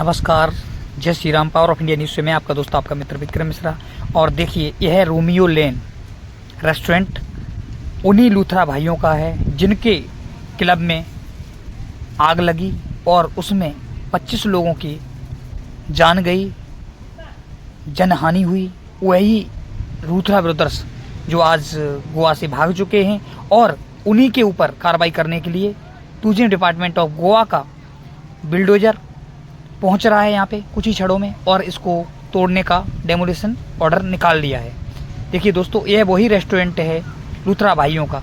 नमस्कार, जय Shri Ram. Power of India news से मैं आपका दोस्त, आपका मित्र विक्रम मिश्रा। और देखिए, यह है रोमियो लेन रेस्टोरेंट। उन्हीं लूथरा भाइयों का है जिनके क्लब में आग लगी और उसमें 25 लोगों की जान गई, जनहानि हुई। वही लूथरा ब्रदर्स जो आज गोवा से भाग चुके हैं और उन्हीं के ऊपर कार्रवाई करने के लिए टूरिज्म डिपार्टमेंट ऑफ गोवा का बिल्डोजर पहुंच रहा है यहाँ पे कुछ ही क्षणों में और इसको तोड़ने का डेमोलिशन ऑर्डर निकाल लिया है। देखिए दोस्तों, यह वही रेस्टोरेंट है, लूथरा भाइयों का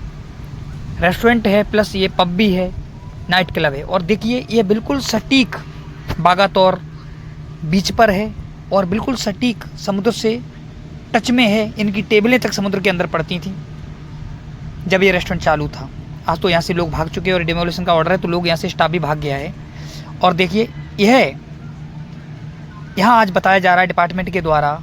रेस्टोरेंट है, प्लस ये पब भी है, नाइट क्लब है। और देखिए, ये बिल्कुल सटीक बागातौर बीच पर है और बिल्कुल सटीक समुद्र से टच में है। इनकी टेबलें तक समुद्र के अंदर पड़ती थी जब ये रेस्टोरेंट चालू था। आज तो यहाँ से लोग भाग चुके हैं और डेमोलिशन का ऑर्डर है तो लोग यहाँ से स्टाफ भी भाग गया है। और देखिए, यह यहाँ आज बताया जा रहा है डिपार्टमेंट के द्वारा,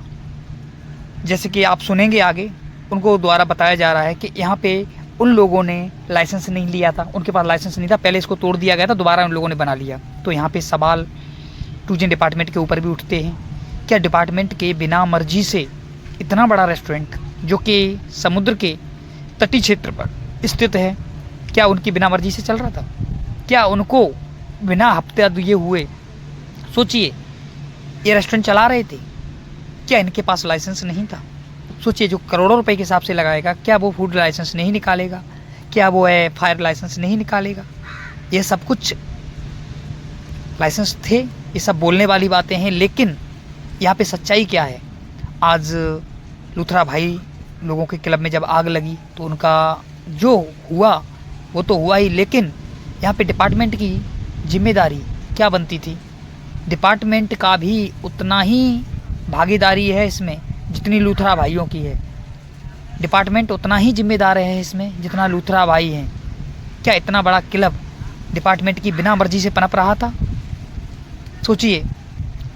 जैसे कि आप सुनेंगे आगे, उनको द्वारा बताया जा रहा है कि यहाँ पे उन लोगों ने लाइसेंस नहीं लिया था, उनके पास लाइसेंस नहीं था, पहले इसको तोड़ दिया गया था, दोबारा उन लोगों ने बना लिया। तो यहाँ पे सवाल टूरिज्म डिपार्टमेंट के ऊपर भी उठते हैं। क्या डिपार्टमेंट के बिना मर्जी से इतना बड़ा रेस्टोरेंट जो कि समुद्र के तटीय क्षेत्र पर स्थित है, क्या उनकी बिना मर्जी से चल रहा था? क्या उनको बिना हफ्ते दिए हुए, सोचिए, ये रेस्टोरेंट चला रहे थे? क्या इनके पास लाइसेंस नहीं था? सोचिए, जो करोड़ों रुपए के हिसाब से लगाएगा, क्या वो फूड लाइसेंस नहीं निकालेगा? क्या वो फायर लाइसेंस नहीं निकालेगा? ये सब कुछ लाइसेंस थे। ये सब बोलने वाली बातें हैं, लेकिन यहाँ पे सच्चाई क्या है? आज लूथरा भाई लोगों के क्लब में जब आग लगी तो उनका जो हुआ वो तो हुआ ही, लेकिन यहाँ पे डिपार्टमेंट की जिम्मेदारी क्या बनती थी? डिपार्टमेंट का भी उतना ही भागीदारी है इसमें जितनी लूथरा भाइयों की है। डिपार्टमेंट उतना ही जिम्मेदार है इसमें जितना लूथरा भाई हैं। क्या इतना बड़ा क्लब डिपार्टमेंट की बिना मर्जी से पनप रहा था? सोचिए,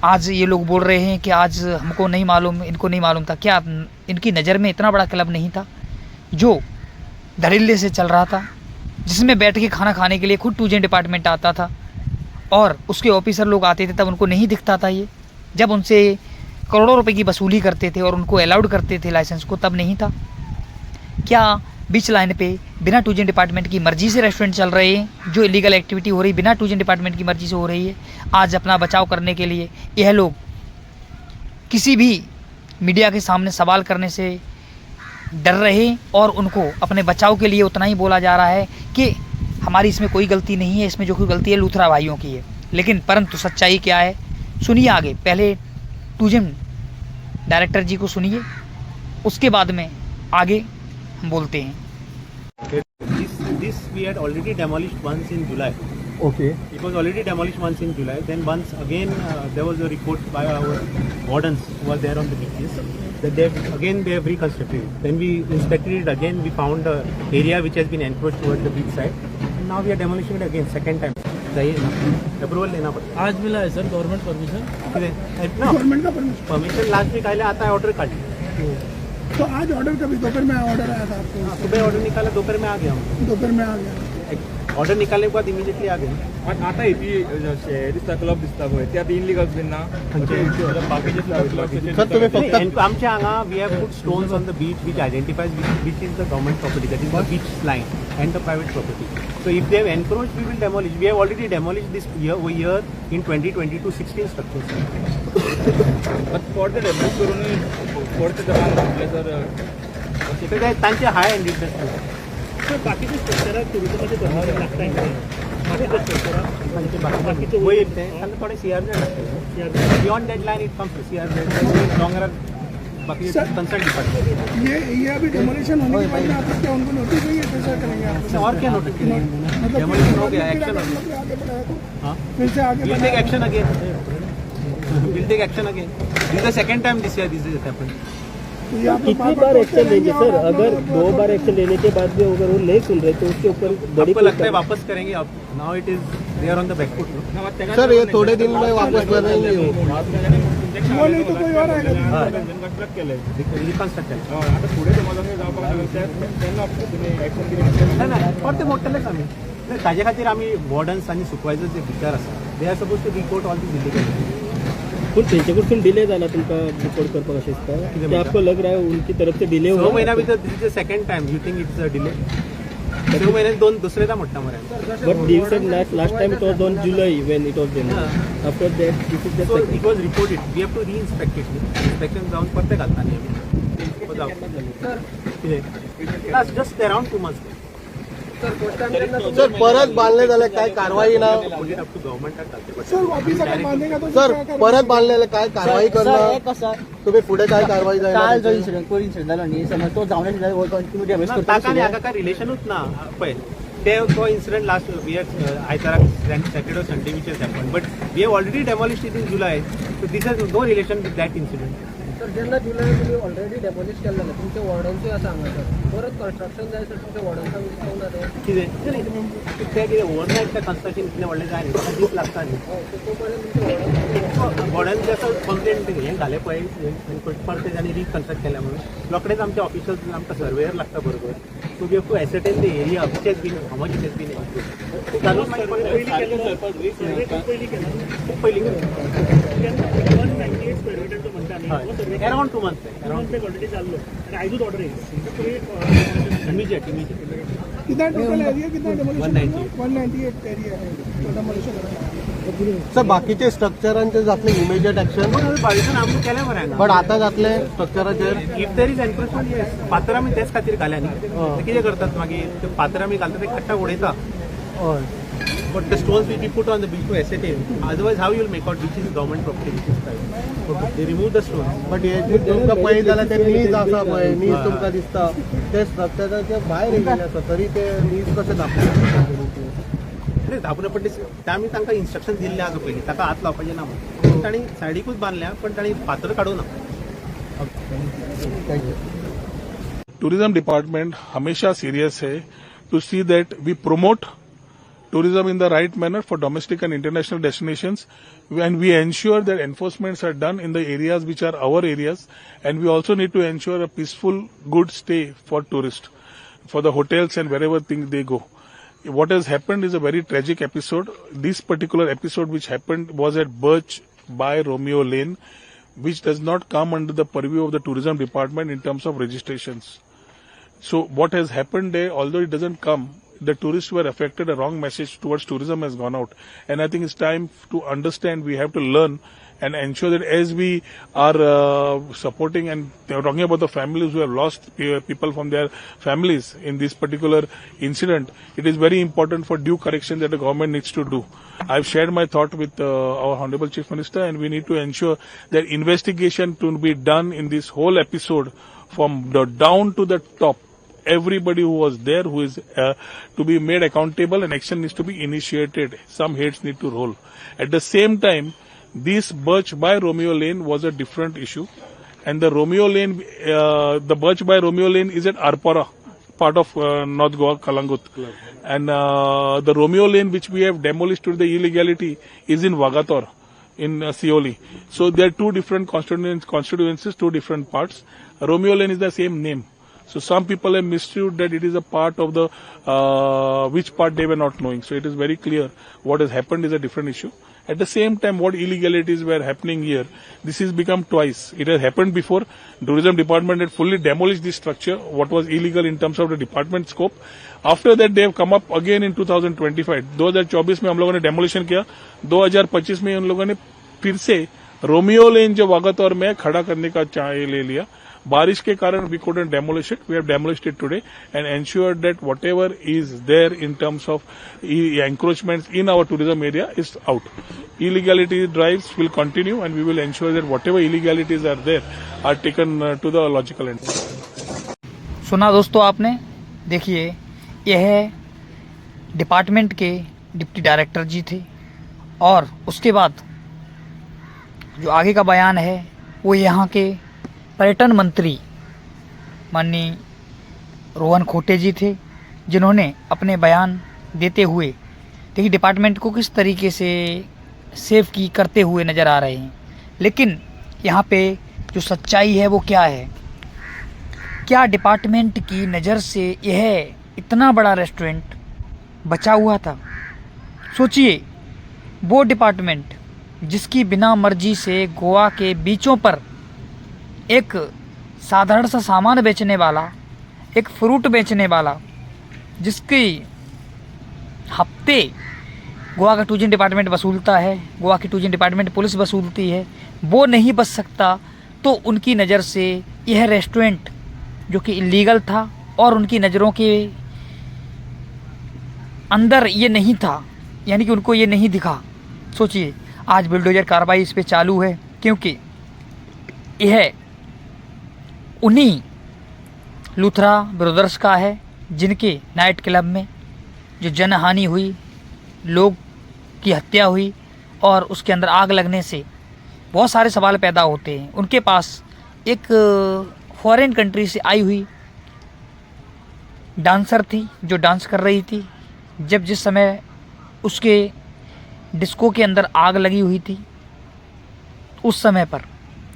आज ये लोग बोल रहे हैं कि आज हमको नहीं मालूम, इनको नहीं मालूम था। क्या इनकी नज़र में इतना बड़ा क्लब नहीं था जो धड़ल्ले से चल रहा था, जिसमें बैठ के खाना खाने के लिए खुद टूरिज्म डिपार्टमेंट आता था और उसके ऑफिसर लोग आते थे, तब उनको नहीं दिखता था ये? जब उनसे करोड़ों रुपए की वसूली करते थे और उनको अलाउड करते थे लाइसेंस को, तब नहीं था? क्या बीच लाइन पे बिना टूरिज्म डिपार्टमेंट की मर्जी से रेस्टोरेंट चल रहे हैं? जो इलीगल एक्टिविटी हो रही बिना टूरिज्म डिपार्टमेंट की मर्जी से हो रही है। आज अपना बचाव करने के लिए यह लोग किसी भी मीडिया के सामने सवाल करने से डर रहे और उनको अपने बचाव के लिए उतना ही बोला जा रहा है कि हमारी इसमें कोई गलती नहीं है, इसमें जो कोई गलती है लूथरा भाइयों की है। लेकिन परंतु सच्चाई क्या है, सुनिए आगे। पहले टूरिज्म डायरेक्टर जी को सुनिए, उसके बाद में आगे हम बोलते हैं। This we had already demolished once in July. Okay. It was already demolished once in July. Then once again there was a report by our wardens who were there on the beaches that they have reconstructed it. Then we inspected it again. We found the area which has been encroached towards the beach side. And now we are demolishing it again, second time. Approval लेना पड़ता है। आज मिला है sir government permission? Government का permission last week आया आता है, ऑर्डर काट। तो आज ऑर्डर कभी दोपहर में ऑर्डर आया था आपको? सुबह ऑर्डर निकाला, दोपहर में आ गया हम। दोपहर में आ गया। ऑर्डर निकालने के बाद इमीडिएटली आ गए। आता इथे दिसता क्लब दिसता पळय त्यात इनलिगल बिन ना बाकीचे सर तुम्ही फक्त आमच्या हांगा we have put stones on the beach which identifies which is the government property, that is the beach line and the private property. So if they have encroached, we will demolish. We have already demolished this year over year in 2022 16 structures. but for the demolish करून फोडते जमान म्हटले तर तिथे काय त्यांचे high end industry sir बाकीचे structure टुरिझममध्ये बनवावे बाकीचे वो येते हैं त्यांना थोडे CRZ लागते. Beyond dead line it comes to CRZ longer बाकी कंसर्न डिपार्टमेंट. ये अभी डेमोलिशन होने के बाद आप क्या उनको नोटिस देंगे? कैसा करेंगे आप? और क्या नोटिस करेंगे? डेमोलिशन हो गया, एक्शन हो गया. आगे बढ़ाया तो हाँ, फिर से आगे we'll take action again. We'll take action again. This is the second time this year this has happened. कितनी बार एक्शन लेंगे सर? अगर 2 बार एक्शन लेने के बाद भी अगर वो नहीं सुन रहे तो उसके ऊपर बड़ी आपको लगता है वापस करेंगे? अब now it is they are on the back foot. Sir ये थोड़े दिन में वापस बनेंगे वो नहीं तो कोई और आएगा. रिकन्स्ट्रक्ट केलंय रिकन्स्ट्रक्ट केलं. आता पुढे समाजाने त्यांना ऍक्शन दिली नाही, और ते मोठ्यालेच आम्ही ताजे खातीर आम्ही वॉर्डन्स आणि सुपरवायझर जे भितर आसा They are supposed to report all these illegal. पण त्यांच्याकडून डिले झाला तुमका रिपोर्ट करपाक अशें दिसता की आपको लग रहा है उनकी तरफ से डिले 6 हुआ महिना भितर this is the second time you think it's a delay 6 महिन्यात दोन दुसरेदा म्हणटा मरे but this last time it was on July when it was then after that this is the So it was reported. We have to re-inspect it. Inspection जाऊन परत घालता नाही That's just around 2 months. Sir परत बांधले झाले काय कारवाई ना Put it up to government and that's it. Sir वापिस अगर बांधेगा तो सर, क्या करेंगे? परत बांधलेलं काय कारवाई सर, करणं एक कसं तुम्ही पुढे काय कारवाई काल जो जायला इन्सिडेंट कोण इन्सिडेंट झाला न्ही समज तो जावन कंटिन्यू डॅमेज ना, करता ताका आणि हाका काय रिलेशनूच ना पळय तो इन्सिडेंट लास्ट आयताराक Saturday Sunday which has happen but we have already demolished it in July so this has no relation with that incident sir जेन्ना जुलै तुमी ऑलरेडी डेमॉलिश केल्लें जाल्यार तुमचे वॉर्डन्सूय आसा हांगा सर परत कन्स्ट्रक्शन जाय सर तुमच्या वॉर्डन्साक विचारून ना ते कितें कितें ओवरनायट तें कन्स्ट्रक्शन इतलें व्हडलें जाय न्ही दीस लागता न्ही तो पर्यंत तुमचे वॉर्डन जसं कंप्लेंट हें घालें पळय परत तेच्यांनी रिकन्स्ट्रक्ट केल्या म्हणून रोखडेच आमचे ऑफिशल्स आमकां सर्वेयर लागता बरोबर so we have to ascertain the area which has been how much it has been चालूच पयलीं अराउंड 2 months इमीडिएट कितना टोटल एरिया कितना डेमोलिशन 198 198 एरिया है तो डेमोलिशन सर बाकीचे स्ट्रक्चरांचे जातले इमिजिएट ऍक्शन बावीसान आमी केलें मरे पण आता जातले स्ट्रक्चराचे if there is encroachment yes फातर आमी तेच खातीर घाल्या न्ही ते कितें करतात मागीर ते फातर आमी घालता ते खट्टा उडयता but the stones which we put on the beach to ascertain otherwise how you'll make out which is government property which is private they remove the stones but हे तुमकां पळय जाल्यार ते नीज आसा पळय नीज तुमकां दिसता ते स्ट्रक्चराचे भायर गेले आसा तरी ते नीज कशे दाखले अरे धापणे पण ते आमी तांकां इन्स्ट्रक्शन दिल्ले आसा पयलीं ताका हात लावपाचे ना म्हणून तांणी सायडीकूच बांदल्या पण तांणी फातर काडूं ना टूरिज्म डिपार्टमेंट हमेशा सीरियस है to see that we promote tourism in the right manner for domestic and international destinations, and we ensure that enforcements are done in the areas which are our areas, and we also need to ensure a peaceful, good stay for tourists, for the hotels and wherever things they go. What has happened is a very tragic episode. This particular episode which happened was at Birch by Romeo Lane, which does not come under the purview of the tourism department in terms of registrations. So what has happened there, although it doesn't come, the tourists were affected, a wrong message towards tourism has gone out. And I think it's time to understand, we have to learn and ensure that as we are supporting and talking about the families who have lost people from their families in this particular incident, it is very important for due correction that the government needs to do. I've shared my thought with our Honorable Chief Minister, and we need to ensure that investigation to be done in this whole episode from the down to the top. Everybody who was there, who is to be made accountable, and action needs to be initiated. Some heads need to roll. At the same time, this Birch by Romeo Lane was a different issue, and the Romeo Lane, the Birch by Romeo Lane is at Arpara, part of North Goa, Kalangut, and the Romeo Lane which we have demolished to the illegality is in Vagator, in Sioli. So there are two different constituencies, two different parts. Romeo Lane is the same name. So some people have misused that it is a part of the which part they were not knowing. So it is very clear what has happened is a different issue. At the same time, what illegalities were happening here, this has become twice. It has happened before. Tourism department had fully demolished this structure, what was illegal in terms of the department scope. After that, they have come up again in 2025. 2024 में हम लोगों ने demolition किया. 2025 में उन लोगों ने फिर से रोमियो लेन जो वागातौर में खड़ा करने का ले लिया. बारिश के कारण we couldn't demolish it. We have demolished it today and ensured that whatever is there in terms of encroachments in our tourism area is out. Illegality drives will continue, and we will ensure that whatever illegalities are there are taken to the logical end. सुना दोस्तों आपने, देखिए यह department के deputy director जी थे, और उसके बाद जो आगे का बयान है वो यहाँ के पर्यटन मंत्री माननीय रोहन खोटे जी थे, जिन्होंने अपने बयान देते हुए देखिए डिपार्टमेंट को किस तरीके से सेव की करते हुए नज़र आ रहे हैं। लेकिन यहाँ पे जो सच्चाई है वो क्या है, क्या डिपार्टमेंट की नज़र से यह इतना बड़ा रेस्टोरेंट बचा हुआ था? सोचिए, वो डिपार्टमेंट जिसकी बिना मर्जी से गोवा के बीचों पर एक साधारण सा सामान बेचने वाला, एक फ्रूट बेचने वाला, जिसकी हफ्ते गोवा का टूरिज्म डिपार्टमेंट वसूलता है, गोवा की टूरिज्म डिपार्टमेंट पुलिस वसूलती है, वो नहीं बच सकता, तो उनकी नज़र से यह रेस्टोरेंट जो कि इलीगल था और उनकी नज़रों के अंदर ये नहीं था, यानी कि उनको ये नहीं दिखा। सोचिए आज बुलडोजर कार्रवाई इस पे चालू है, क्योंकि यह उन्हीं लूथरा ब्रदर्स का है जिनके नाइट क्लब में जो जनहानि हुई, लोग की हत्या हुई और उसके अंदर आग लगने से बहुत सारे सवाल पैदा होते हैं। उनके पास एक फॉरेन कंट्री से आई हुई डांसर थी जो डांस कर रही थी, जब जिस समय उसके डिस्को के अंदर आग लगी हुई थी उस समय पर।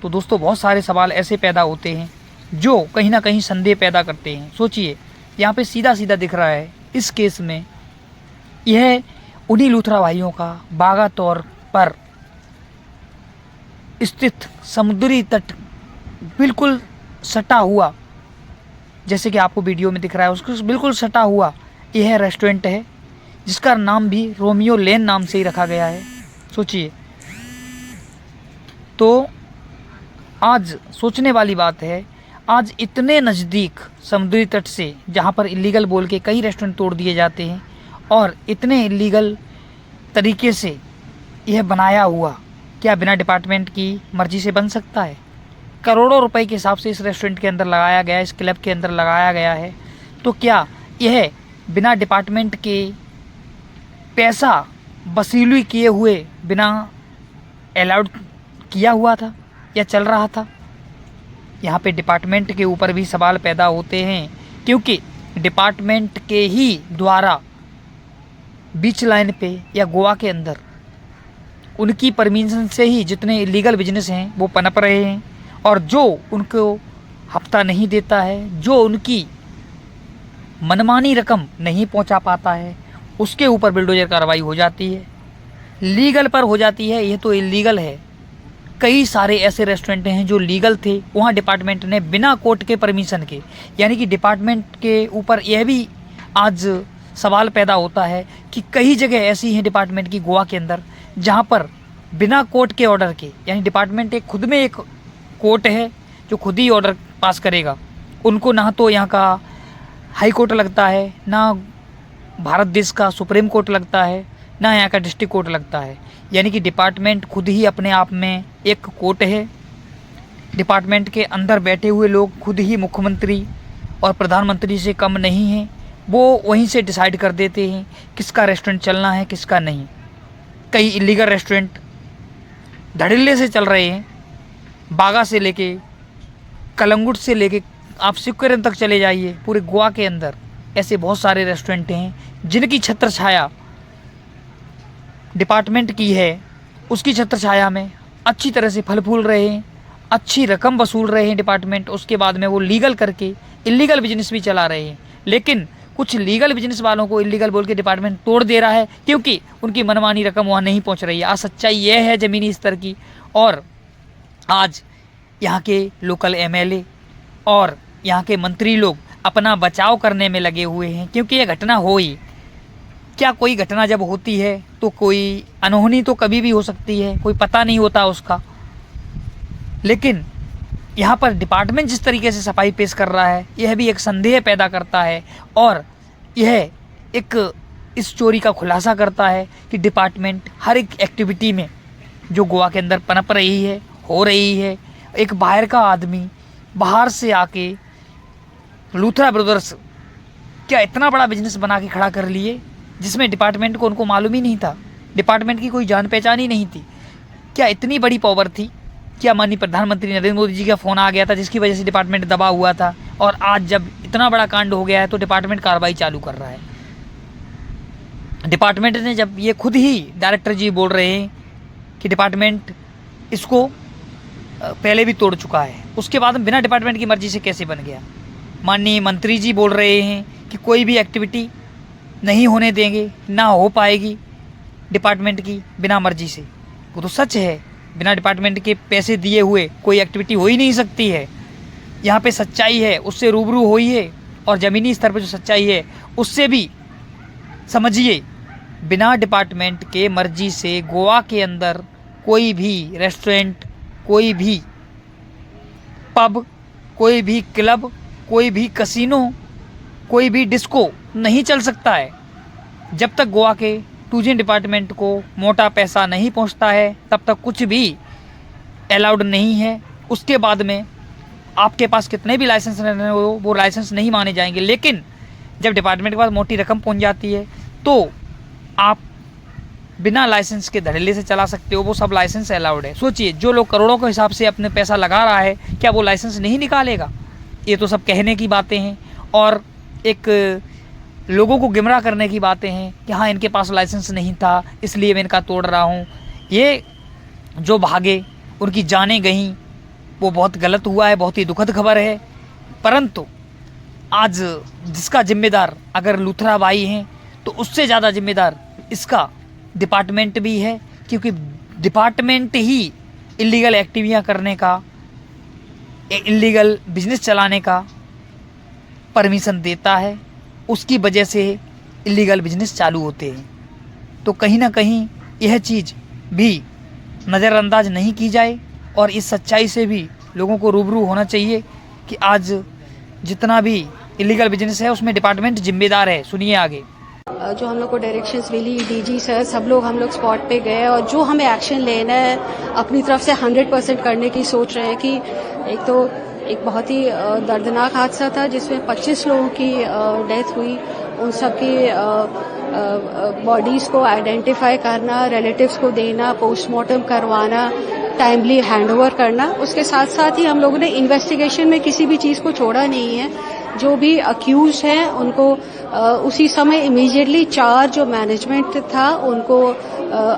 तो दोस्तों बहुत सारे सवाल ऐसे पैदा होते हैं जो कहीं ना कहीं संदेह पैदा करते हैं। सोचिए यहाँ पे सीधा सीधा दिख रहा है इस केस में यह उन्हीं लूथरा भाइयों का बागा तौर पर स्थित समुद्री तट बिल्कुल सटा हुआ, जैसे कि आपको वीडियो में दिख रहा है उसको बिल्कुल सटा हुआ यह रेस्टोरेंट है, जिसका नाम भी रोमियो लेन नाम से ही रखा गया है। सोचिए, तो आज सोचने वाली बात है, आज इतने नज़दीक समुद्री तट से जहाँ पर इलीगल बोल के कई रेस्टोरेंट तोड़ दिए जाते हैं और इतने इलीगल तरीके से यह बनाया हुआ क्या बिना डिपार्टमेंट की मर्जी से बन सकता है? करोड़ों रुपए के हिसाब से इस रेस्टोरेंट के अंदर लगाया गया है, इस क्लब के अंदर लगाया गया है, तो क्या यह बिना डिपार्टमेंट के पैसा वसूली किए हुए बिना अलाउड किया हुआ था या चल रहा था? यहाँ पे डिपार्टमेंट के ऊपर भी सवाल पैदा होते हैं, क्योंकि डिपार्टमेंट के ही द्वारा बीच लाइन पे या गोवा के अंदर उनकी परमिशन से ही जितने इलीगल बिजनेस हैं वो पनप रहे हैं, और जो उनको हफ्ता नहीं देता है, जो उनकी मनमानी रकम नहीं पहुंचा पाता है, उसके ऊपर बुलडोजर कार्रवाई हो जाती है, लीगल पर हो जाती है। यह तो इलीगल है। कई सारे ऐसे रेस्टोरेंट हैं जो लीगल थे, वहाँ डिपार्टमेंट ने बिना कोर्ट के परमिशन के, यानी कि डिपार्टमेंट के ऊपर यह भी आज सवाल पैदा होता है कि कई जगह ऐसी हैं डिपार्टमेंट की गोवा के अंदर जहाँ पर बिना कोर्ट के ऑर्डर के, यानी डिपार्टमेंट एक खुद में एक कोर्ट है जो खुद ही ऑर्डर पास करेगा, उनको ना तो यहाँ का हाई कोर्ट लगता है, ना भारत देश का सुप्रीम कोर्ट लगता है, ना यहाँ का डिस्ट्रिक्ट कोर्ट लगता है। यानी कि डिपार्टमेंट खुद ही अपने आप में एक कोर्ट है। डिपार्टमेंट के अंदर बैठे हुए लोग खुद ही मुख्यमंत्री और प्रधानमंत्री से कम नहीं हैं, वो वहीं से डिसाइड कर देते हैं किसका रेस्टोरेंट चलना है किसका नहीं। कई इलीगल रेस्टोरेंट धड़ल्ले से चल रहे हैं, बागा से लेके कलंगुट से लेके आप सिक्किम तक चले जाइए, पूरे गोवा के अंदर ऐसे बहुत सारे रेस्टोरेंट हैं जिनकी छत्र छाया डिपार्टमेंट की है, उसकी छत्र छाया में अच्छी तरह से फल फूल रहे हैं, अच्छी रकम वसूल रहे हैं डिपार्टमेंट, उसके बाद में वो लीगल करके इलीगल बिजनेस भी चला रहे हैं। लेकिन कुछ लीगल बिजनेस वालों को इलीगल बोल के डिपार्टमेंट तोड़ दे रहा है, क्योंकि उनकी मनमानी रकम वहाँ नहीं पहुँच रही है। आज सच्चाई यह है ज़मीनी स्तर की। और आज यहाँ के लोकल एमएलए और यहाँ के मंत्री लोग अपना बचाव करने में लगे हुए हैं, क्योंकि यह घटना हो ही क्या, कोई घटना जब होती है तो कोई अनहोनी तो कभी भी हो सकती है, कोई पता नहीं होता उसका। लेकिन यहाँ पर डिपार्टमेंट जिस तरीके से सफाई पेश कर रहा है, यह भी एक संदेह पैदा करता है और यह एक इस चोरी का खुलासा करता है कि डिपार्टमेंट हर एक एक्टिविटी में जो गोवा के अंदर पनप रही है, हो रही है, एक बाहर का आदमी बाहर से आके लूथरा ब्रदर्स क्या इतना बड़ा बिजनेस बना के खड़ा कर लिए, जिसमें डिपार्टमेंट को उनको मालूम ही नहीं था, डिपार्टमेंट की कोई जान पहचान ही नहीं थी। क्या इतनी बड़ी पावर थी? क्या माननीय प्रधानमंत्री नरेंद्र मोदी जी का फ़ोन आ गया था जिसकी वजह से डिपार्टमेंट दबा हुआ था, और आज जब इतना बड़ा कांड हो गया है तो डिपार्टमेंट कार्रवाई चालू कर रहा है। डिपार्टमेंट ने जब ये खुद ही डायरेक्टर जी बोल रहे हैं कि डिपार्टमेंट इसको पहले भी तोड़ चुका है, उसके बाद बिना डिपार्टमेंट की मर्जी से कैसे बन गया? माननीय मंत्री जी बोल रहे हैं कि कोई भी एक्टिविटी नहीं होने देंगे, ना हो पाएगी, डिपार्टमेंट की बिना मर्जी से, वो तो सच है। बिना डिपार्टमेंट के पैसे दिए हुए कोई एक्टिविटी हो ही नहीं सकती है। यहाँ पे सच्चाई है, उससे रूबरू हुई है, और ज़मीनी स्तर पर जो सच्चाई है उससे भी समझिए। बिना डिपार्टमेंट के मर्जी से गोवा के अंदर कोई भी रेस्टोरेंट, कोई भी पब, कोई भी क्लब, कोई भी कसिनो, कोई भी डिस्को नहीं चल सकता है। जब तक गोवा के टूरिज्म डिपार्टमेंट को मोटा पैसा नहीं पहुंचता है तब तक कुछ भी अलाउड नहीं है। उसके बाद में आपके पास कितने भी लाइसेंस रहने हो, वो लाइसेंस नहीं माने जाएंगे। लेकिन जब डिपार्टमेंट के पास मोटी रकम पहुंच जाती है तो आप बिना लाइसेंस के धड़ल्ले से चला सकते हो, वो सब लाइसेंस अलाउड है। सोचिए, जो लोग करोड़ों के हिसाब से अपने पैसा लगा रहा है, क्या वो लाइसेंस नहीं निकालेगा? ये तो सब कहने की बातें हैं और एक लोगों को गिमराह करने की बातें हैं कि हाँ इनके पास लाइसेंस नहीं था इसलिए मैं इनका तोड़ रहा हूँ। ये जो भागे उनकी जानें गईं, वो बहुत गलत हुआ है, बहुत ही दुखद खबर है। परंतु आज जिसका जिम्मेदार अगर लूथरा भाई हैं तो उससे ज़्यादा जिम्मेदार इसका डिपार्टमेंट भी है, क्योंकि डिपार्टमेंट ही इलीगल एक्टिविटीयाँ करने का, इलीगल बिजनेस चलाने का परमिशन देता है। उसकी वजह से इलीगल बिजनेस चालू होते हैं। तो कहीं ना कहीं यह चीज़ भी नज़रअंदाज नहीं की जाए और इस सच्चाई से भी लोगों को रूबरू होना चाहिए कि आज जितना भी इलीगल बिजनेस है उसमें डिपार्टमेंट जिम्मेदार है। सुनिए आगे। जो हम लोग को डायरेक्शंस मिली डीजी सर, सब लोग हम लोग स्पॉट पे गए और जो हमें एक्शन लेना है अपनी तरफ से 100% करने की सोच रहे हैं। कि एक तो एक बहुत ही दर्दनाक हादसा था जिसमें 25 लोगों की डेथ हुई, उन सब की बॉडीज़ को आइडेंटिफाई करना, रिलेटिव्स को देना, पोस्टमार्टम करवाना, टाइमली हैंडओवर करना। उसके साथ साथ ही हम लोगों ने इन्वेस्टिगेशन में किसी भी चीज़ को छोड़ा नहीं है। जो भी अक्यूज हैं उनको उसी समय इमीडिएटली 4 जो मैनेजमेंट था उनको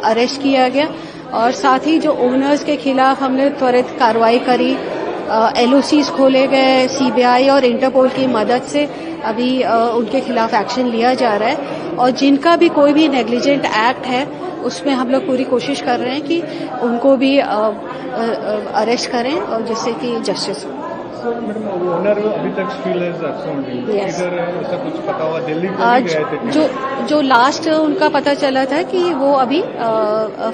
अरेस्ट किया गया और साथ ही जो ओनर्स के खिलाफ हमने त्वरित कार्रवाई करी। LOCs खोले गए CBI और इंटरपोल की मदद से। अभी उनके खिलाफ एक्शन लिया जा रहा है और जिनका भी कोई भी नेग्लिजेंट एक्ट है उसमें हम लोग पूरी कोशिश कर रहे हैं कि उनको भी अरेस्ट करें और जिससे कि जस्टिस हो। ओनर अभी तक स्टिल इज एब्सेंट। इधर ऐसा कुछ पता हुआ? दिल्ली आज जो लास्ट उनका पता चला था कि वो अभी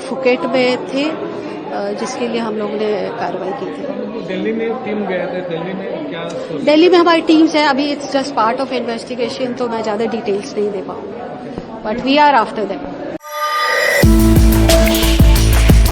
फुकेट में थे, जिसके लिए हम लोग ने कार्रवाई की थी। दिल्ली में टीम गए थे, दिल्ली में क्या? दिल्ली में हमारी टीम्स है, अभी it's just part of investigation, तो मैं ज्यादा डिटेल्स नहीं दे पाऊंगी, but we are after them.